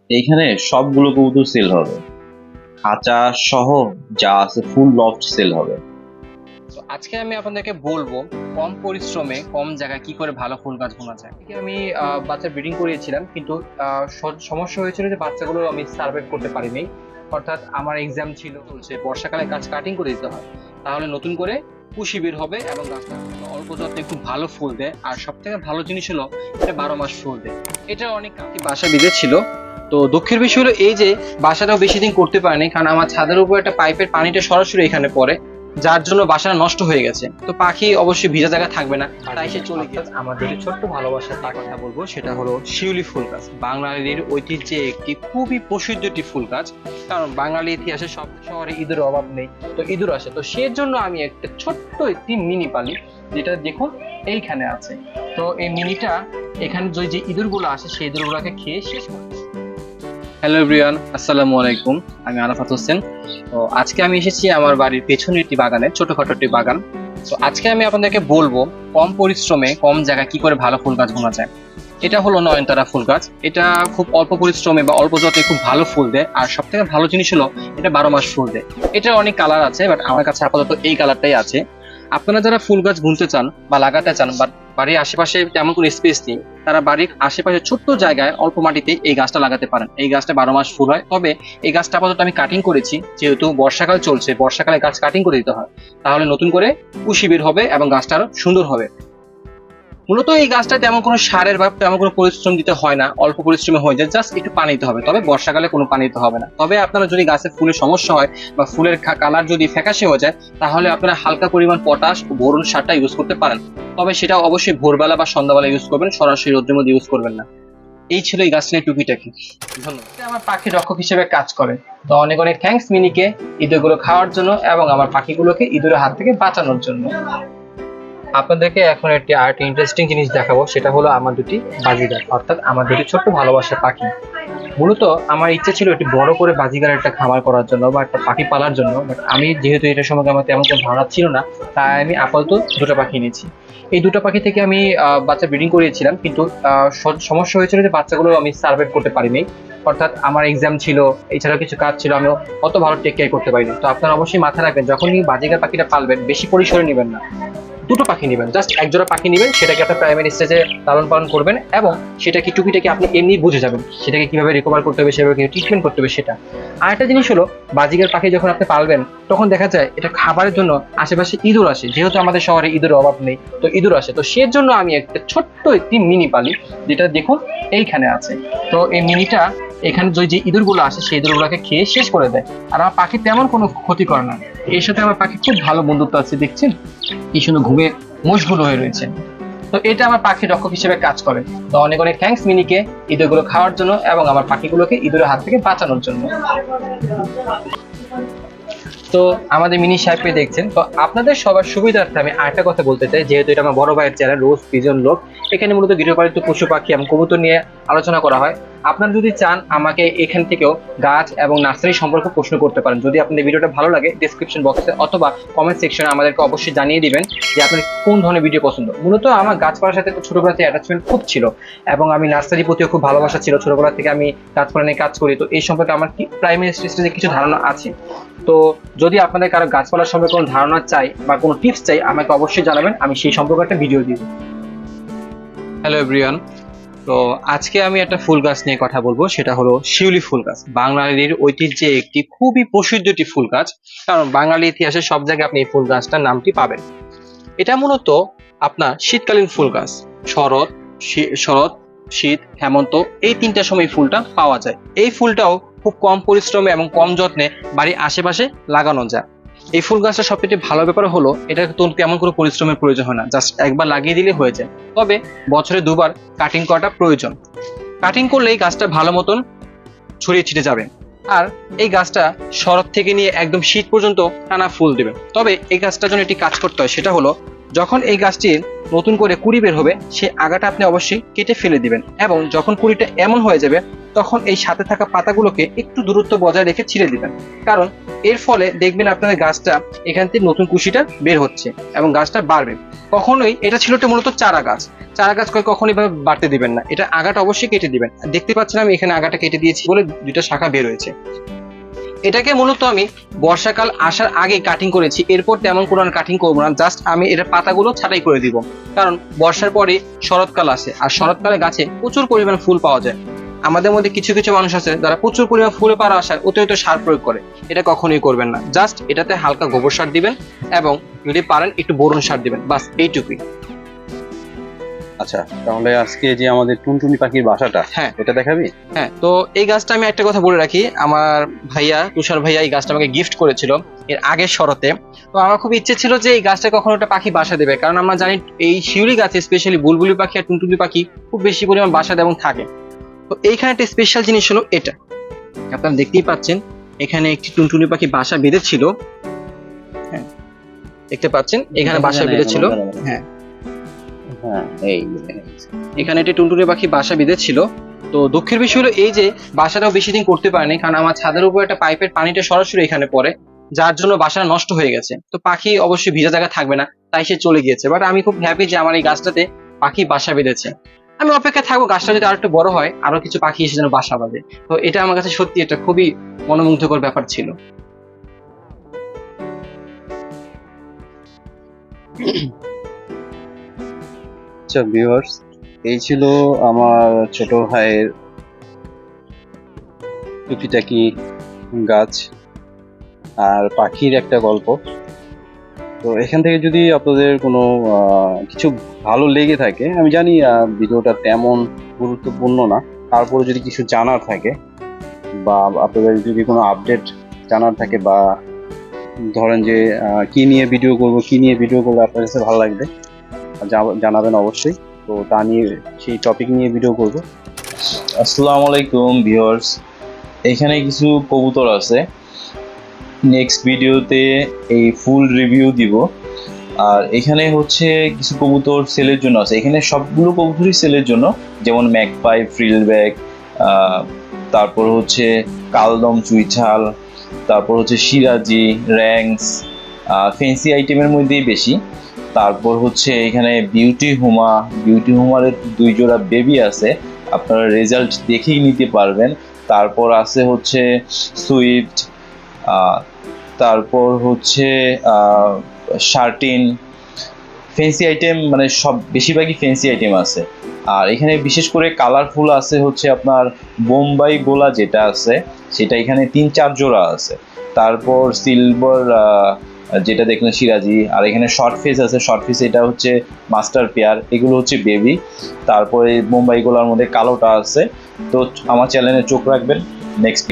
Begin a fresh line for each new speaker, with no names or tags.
এইখানে সবগুলো কবুতর সেল হবে, খাঁচা সহ যা আছে ফুল লফট সেল হবে।
তো আজকে আমি আপনাদেরকে বলবো কম পরিশ্রমে কম জায়গায় কি করে ভালো ফুল গাছ বোনা যায়। আমি বাচ্চা ব্রিডিং করিয়েছিলাম, কিন্তু সমস্যা হয়েছিল যে বাচ্চাগুলো আমি সার্ভাইভ করতে পারিনি। অর্থাৎ আমার এক্সাম ছিল, চলছে, বর্ষাকালে গাছ কাটিং করে দিতে হয়, তাহলে নতুন করে কুশি বের হবে এবং গাছটা অল্প যত্নে খুব ভালো ফুল দেয়। আর সব থেকে ভালো জিনিস হলো এটা 12 মাস ফুল দেয়। এটা অনেক বাসা বিদে ছিল। তো দুঃখের বিষয় হলো এই যে বাসাটাও বেশি দিন করতে পারেনি, কারণ আমার ছাদের উপর একটা পাইপের পানিটা সরাসরি এখানে পড়ে, যার জন্য বাসাটা নষ্ট হয়ে গেছে। তো পাখি অবশ্যই ভিজা জায়গা থাকবে না, তাই সে চলে গেছে। আমাদের ছোট্ট ভালোবাসার তার কথা বলবো, সেটা হলো শিউলি ফুল গাছ। বাঙালির ঐতিহ্যে একটি খুবই প্রসিদ্ধ একটি ফুল গাছ, কারণ বাঙালি ইতিহাসে সব শহরে ঈদের অভাব নেই, তো ঈদুর আসে। তো সেজন্য আমি একটা ছোট্ট একটি মিনি পালি, যেটা দেখুন এইখানে আছে। তো এই মিনিটা এখানে যে ইঁদুর গুলো আসে সেই ইঁদুর গুলোকে খেয়ে শেষ করে। হ্যালো এভরিওয়ান, আসসালামু আলাইকুম। আমি আরাফাত হোসেন। তো আজকে আমি এসেছি আমার বাড়ির পেছনের একটি বাগানে, ছোটখাটো একটি বাগান। তো আজকে আমি আপনাদেরকে বলবো কম পরিশ্রমে কম জায়গায় কি করে ভালো ফুল গাছ বোনা যায়। এটা হলো নয়নতারা ফুল গাছ। এটা খুব অল্প পরিশ্রমে বা অল্প যত্নে খুব ভালো ফুল দেয়। আর সব থেকে ভালো জিনিস হলো এটা 12 মাস ফুল দেয়। এটা অনেক কালার আছে, বাট আমার কাছে আপাতত এই কালারটাই আছে। আপনারা যারা ফুল গাছ বুনতে চান বা লাগাতে চান, বাট বাড়ির আশেপাশে তেমন কোনো স্পেস নেই, তারা বাড়ির আশেপাশে ছোট্ট জায়গায় অল্প মাটিতে এই গাছটা লাগাতে পারেন। এই গাছটা 12 মাস ফুল হয়। তবে এই গাছটা আপাতত আমি কাটিং করেছি, যেহেতু বর্ষাকাল চলছে, বর্ষাকালে গাছ কাটিং করে দিতে হয়, তাহলে নতুন করে কুশি বের হবে এবং গাছটা আরো সুন্দর হবে। মূলত এই গাছটা তেমন কোনো সারের বা তেমন কোনো পরিশ্রম দিতে হয় না, অল্প পরিশ্রমে হয়ে যায়, জাস্ট একটু পানি দিতে হবে। তবে বর্ষাকালে কোনো পানি দিতে হবে না। তবে আপনারা যদি গাছের ফুলের সমস্যা হয় বা ফুলের কালার যদি ফ্যাকাশে হয়ে যায়, তাহলে আপনারা হালকা পরিমাণ পটাশ ও বোরন সারটা ইউজ করতে পারেন। তবে সেটা অবশ্যই ভোরবেলা বা সন্ধ্যাবেলা ইউজ করবেন, সরাসরি রোদ্রের মধ্যে ইউজ করবেন না। এই ছিল এই গাছ নিয়ে টুকিটাকি। ধন্যবাদ। এটা আমার পাখি রক্ষক হিসেবে কাজ করে। তো অনেক অনেক থ্যাঙ্কস মিনিকে ইঁদুরগুলো খাওয়ার জন্য এবং আমার পাখিগুলোকে ইঁদুরের হাত থেকে বাঁচানোর জন্য। আপনাদেরকে এখন একটি আরেকটি ইন্টারেস্টিং জিনিস দেখাবো, সেটা হলো আমার দুটি বাজিগার, অর্থাৎ আমার দুটি ছোট্ট ভালোবাসার পাখি। মূলত আমার ইচ্ছে ছিল একটি বড় করে বাজিগার একটা খামার করার জন্য বা একটা পাখি পালার জন্য, বাট আমি যেহেতু এটা সম্পর্কে আমার তেমন কোনো ধারণা ছিল না, তাই আমি আপাতত দুটো পাখি নিয়েছি। এই দুটো পাখি থেকে আমি বাচ্চা ব্রিডিং করিয়েছিলাম, কিন্তু সমস্যা হয়েছিল যে বাচ্চাগুলো আমি সার্ভাইভ করতে পারিনি। অর্থাৎ আমার এক্সাম ছিল, এছাড়াও কিছু কাজ ছিল, আমি অত ভালো টেক কেয়ার করতে পারিনি। তো আপনারা অবশ্যই মাথায় রাখবেন, যখনই বাজিগার পাখিটা পালবেন বেশি পরিসরে নেবেন না, দুটো পাখি নেবেন, জাস্ট এক জোড়া পাখি নেবেন, সেটাকে একটা প্রাইমারি স্টেজে লালন পালন করবেন এবং সেটাকে টুকিটাকি আপনি এমনি বুঝে যাবেন, সেটাকে কিভাবে রিকভার করতে হবে, সেভাবে ট্রিটমেন্ট করতে হবে সেটা। আর একটা জিনিস হলো, বাজিগার পাখি যখন আপনি পালবেন তখন দেখা যায় এটা খাবারের জন্য আশেপাশে ইঁদুর আসে, যেহেতু আমাদের শহরে ইঁদুরের অভাব নেই, তো ইঁদুর আসে। তো সেজন্য আমি একটা ছোট্ট একটি মিনি পালি, যেটা দেখুন এইখানে আছে। তো এই মিনিটা এখানে যে ইঁদুরগুলো আসে সেই ইঁদুরগুলোকে খেয়ে শেষ করে দেয়। আর আমার পাখি তেমন কোনো ক্ষতি করে না। এর সাথে আমার পাখি খুব ভালো বন্ধুত্ব আছে, দেখছেন কি সুন্দর ঘুমে মশগুল হয়ে রয়েছে। তো এটা আমার পাখি রক্ষক হিসেবে কাজ করে। তো অনেক অনেক থ্যাঙ্কস মিনিকে ইঁদুরগুলো খাওয়ার জন্য এবং আমার পাখিগুলোকে ইঁদুরের হাত থেকে বাঁচানোর জন্য। তো আমাদের মিনি সাহেবকে দেখছেন। তো আপনাদের সবার সুবিধার্থে আমি আরেকটা কথা বলতে চাই, যেহেতু এটা আমার বড় ভাইয়ের চ্যানেল রোজ পিজন লোক, এখানে মূলত গৃহপালিত পশু পাখি এবং কবুতর নিয়ে আলোচনা করা হয়। আপনারা যদি চান আমাকে এখান থেকেও গাছ এবং নার্সারি সম্পর্কে প্রশ্ন করতে পারেন। যদি আপনাদের ভিডিওটা ভালো লাগে, ডিসক্রিপশন বক্সে অথবা কমেন্ট সেকশনে আমাদেরকে অবশ্যই জানিয়ে দিবেন যে আপনার কোন ধরনের ভিডিও পছন্দ। মূলত আমার গাছপালার সাথে ছোটবেলা থেকে অ্যাটাচমেন্ট খুব ছিল এবং আমি নার্সারির প্রতিও খুব ভালোবাসা ছিল, ছোটবেলা থেকে আমি গাছপালা নিয়ে কাজ করি। তো এই সম্পর্কে আমার প্রাইমারি স্টেজে কিছু ধারণা আছে। তো যদি আপনাদের কারো গাছপালার সম্পর্কে কোনো ধারণা চাই বা কোনো টিপস চাই, আমাকে অবশ্যই জানাবেন, আমি সেই সম্পর্কে একটা ভিডিও দিব। Hello everyone. তো আজকে আমি একটা ফুল গাছ নিয়ে কথা বলবো, সেটা হলো শিউলি ফুল গাছ। বাঙালির ঐতিহ্যে একটি খুবই প্রসিদ্ধ একটি ফুল গাছ, কারণ বাঙালি ইতিহাসে সব জায়গায় আপনি এই ফুল গাছটার নামটি পাবেন। এটা মূলত আপনার শীতকালীন ফুল গাছ। শরৎ, শরৎ, শীত, হেমন্ত, এই তিনটা সময় ফুলটা পাওয়া যায়। এই ফুলটাও খুব কম পরিশ্রমে এবং কম যত্নে বাড়ির আশেপাশে লাগানো যায়। এই ফুল গাছটা সবচেয়ে ভালো ব্যাপার হলো এটা তো তেমন কোনো পরিশ্রমের প্রয়োজন হয় না, জাস্ট একবার লাগিয়ে দিলে হয়ে যায়। তবে বছরে দুবার কাটিং করাটা প্রয়োজন। কাটিং করলেই গাছটা ভালো মতন ছড়িয়ে ছিটে যাবে। আর এই গাছটা শরৎ থেকে নিয়ে একদম শীত পর্যন্ত টানা ফুল দেবে। তবে এই গাছটার জন্য একটি কাজ করতে হয়, সেটা হলো যখন এই গাছটির নতুন করে কুড়ি বের হবে, সেই আগাটা আপনি অবশ্যই কেটে ফেলে দিবেন এবং যখন কুড়িটা এমন হয়ে যাবে তখন এই সাথে থাকা পাতাগুলোকে একটু দূরত্ব বজায় রেখে ছিঁড়ে দিবেন, কারণ এর ফলে দেখবেন আপনাদের গাছটা এখান থেকে নতুন কুশিটা বের হচ্ছে এবং গাছটা বাড়বে। কখনোই এটা ছিল একটা মূলত চারা গাছ, চারা গাছ কখনোই এভাবে বাড়তে দিবেন না, এটা আগাটা অবশ্যই কেটে দিবেন। দেখতে পাচ্ছেন আমি এখানে আগাটা কেটে দিয়েছি বলে দুইটা শাখা বের হয়েছে। এটাকে মূলত আমি বর্ষাকাল আসার আগে কাটিং করেছি, এরপর তেমন কোনো কাটিং করবো না, জাস্ট আমি এর পাতাগুলো ছাঁটাই করে দিব, কারণ বর্ষার পরে শরৎকাল আসে আর শরৎকালে গাছে প্রচুর পরিমাণ ফুল পাওয়া যায়। আমাদের মধ্যে কিছু কিছু মানুষ আছে যারা প্রচুর পরিমাণ ফুলে পাওয়ার আশায় অতিরিক্ত সার প্রয়োগ করে, এটা কখনোই করবেন না। জাস্ট এটাতে হালকা গোবর সার দিবেন এবং যদি পারেন একটু বোরন সার দিবেন, বাস এইটুকুই।
আচ্ছা, তাহলে আজকে যে আমাদের টুনটুনি পাখির বাসাটা,
হ্যাঁ
এটা দেখাবি?
হ্যাঁ, তো এই গাছটা আমি একটা কথা বলে রাখি, আমার ভাইয়া তুষার ভাইয়া এই গাছটা আমাকে গিফট করেছিল এর আগের শরতে। তো আমার খুব ইচ্ছে ছিল যে এই গাছটা কখনো একটা পাখি বাসা দেবে, কারণ আমরা জানি এই শিউলি গাছে স্পেশালি বুলবুলি পাখি আর টুনটুনি পাখি খুব বেশি পরিমাণ বাসা দেয় এবং থাকে। তো এইখানে একটা স্পেশাল জিনিস হলো এটা, আপনারা দেখতেই পাচ্ছেন এখানে একটি টুনটুনি পাখি বাসা বেঁধেছিল। হ্যাঁ, দেখতে পাচ্ছেন এখানে বাসা বেঁধেছিল। হ্যাঁ
হ্যাঁ, এই
এখানে একটি টুনটুনি পাখি বাসা বেঁধেছিল। তো দুঃখের বিষয় হলো এই যে বাসাটাও বেশি দিন করতে পারেনি, কারণ আমার ছাদের উপর একটা পাইপের পানিটা সরাসরি এখানে পড়ে, যার জন্য বাসাটা নষ্ট হয়ে গেছে। তো পাখি অবশ্যই ভিজা জায়গা থাকবে না, তাই সে চলে গিয়েছে। বাট আমি খুব হ্যাপি যে আমার এই গাছটাতে পাখি বাসা বেঁধেছে। আমি অপেক্ষায় থাকবো গাছটা যদি আরো একটু বড় হয়, আরো কিছু পাখি এসে যেন বাসা বাঁধে। তো এটা আমার কাছে সত্যি একটা খুবই মনোমুগ্ধকর ব্যাপার ছিল।
আচ্ছা ভিউয়ার্স, এই ছিল আমার ছোট ভাইয়ের টুকিটাকি গাছ আর পাখির একটা গল্প। তো এখান থেকে যদি আপনাদের কোনো কিছু ভালো লেগে থাকে, আমি জানি ভিডিওটা তেমন গুরুত্বপূর্ণ না, তারপরে যদি কিছু জানার থাকে বা আপনাদের যদি কোনো আপডেট জানার থাকে বা ধরেন যে কি নিয়ে ভিডিও করলে আপনার কাছে ভালো লাগবে, জানাবেন অবশ্যই। তো তা নিয়ে সেই টপিক নিয়ে ভিডিও করব।
আসসালামু আলাইকুম ভিউয়ার্স, এখানে কিছু কবুতর আছে, নেক্সট ভিডিওতে এই ফুল রিভিউ দিব। আর এখানে হচ্ছে কিছু কবুতর সেলের জন্য আছে, এখানে সবগুলো কবুতরই সেলের জন্য, যেমন ম্যাকপাই, ফ্রিলব্যাক, তারপর হচ্ছে কালদম চুইঝাল, তারপর হচ্ছে সিরাজি, র্যাংস, ফ্যান্সি আইটেমের মধ্যেই বেশি। তারপর হচ্ছে এখানে বিউটি হুমারের 2 জোড়া বেবি আছে, আপনারা রেজাল্ট দেখেই নিতে পারবেন। তারপর আছে হচ্ছে সুইফট, তারপর হচ্ছে শার্টিন, ফ্যান্সি আইটেম, মানে সব বেশিরভাগই ফ্যান্সি আইটেম আছে। আর এখানে বিশেষ করে কালারফুল আছে হচ্ছে আপনার বোম্বাই গোলা যেটা আছে, সেটা এখানে 3-4 জোড়া আছে। তারপর সিলভার যেটা দেখলেন সিরাজি, আর এখানে শর্ট ফেস আছে, শর্ট ফেস এটা হচ্ছে মাস্টার পেয়ার, এগুলো হচ্ছে বেবি। তারপরে বোম্বাই গোলার মধ্যে কালোটা আছে। তো আমার চ্যানেলে চোখ রাখবেন। নেক্সট